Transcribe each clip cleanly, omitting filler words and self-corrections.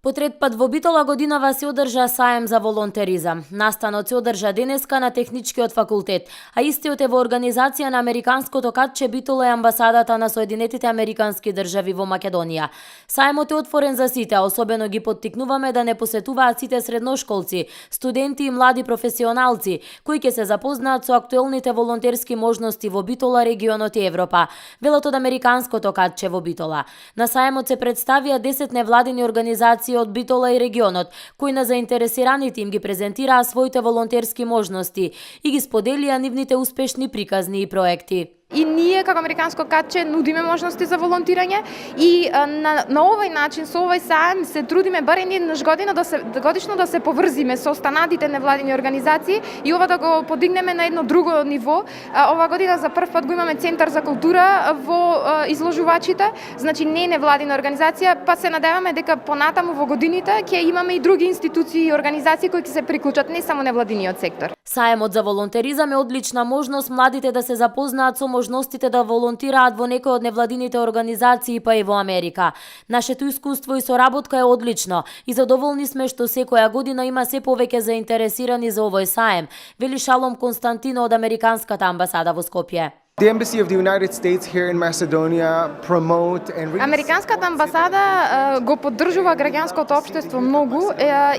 По трет пат во Битола годинава се одржа саем за волонтеризам. Настанот се одржа денеска на Техничкиот факултет, а истиот е во организација на Американското катче Битола е амбасадата на Соединетите Американски држави во Македонија. Саемот е отворен за сите, а особено ги поттикнуваме да не посетуваат сите средношколци, студенти и млади професионалци, кои ќе се запознаат со актуелните волонтерски можности во Битола, регионот и Европа, велат од Американското катче во Битола. На саемот се представија 10 невладини организации од Битола и регионот, кои на заинтересираните им ги презентираа своите волонтерски можности и ги споделија нивните успешни приказни и проекти. И ние како Американско катче нудиме можности за волонтирање и на овој начин со овој саем се трудиме бар еднаш годишно да се поврзиме со останатите невладини организации и ова да го подигнеме на едно друго ниво. Ова година за прв пат го имаме Центар за култура во изложувачите, значи не невладина организација, па се надеваме дека понатаму во годините ќе имаме и други институции и организации кои ќе се приклучат, не само невладиниот сектор. Саемот за волонтеризам е одлична можност младите да се запознаат со можностите да волонтираат во некои од невладините организации па и во Америка. Нашето искуство и соработка е одлично и задоволни сме што секоја година има се повеќе заинтересирани за овој саем, вели Шалом Константино од Американската амбасада во Скопје. The Embassy of the United States here in Macedonia promote and Американската амбасада го поддржува граѓанското општество многу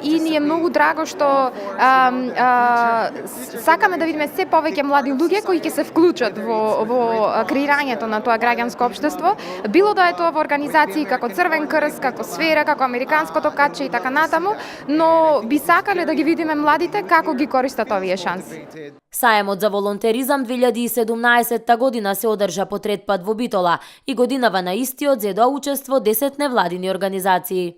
и ни е многу драго што сакаме да видиме се повеќе млади луѓе кои ќе се вклучат во креирањето на тоа граѓанско општество, било да е тоа во организации како Црвен крст, како Сфера, како Американското катче и така натаму, но би сакале да ги видиме младите како ги користат овие шанси. Саемот за волонтеризам 2017 година се одржа по трет пат во Битола и годинава на истиот зедоа учество 10 невладини организации.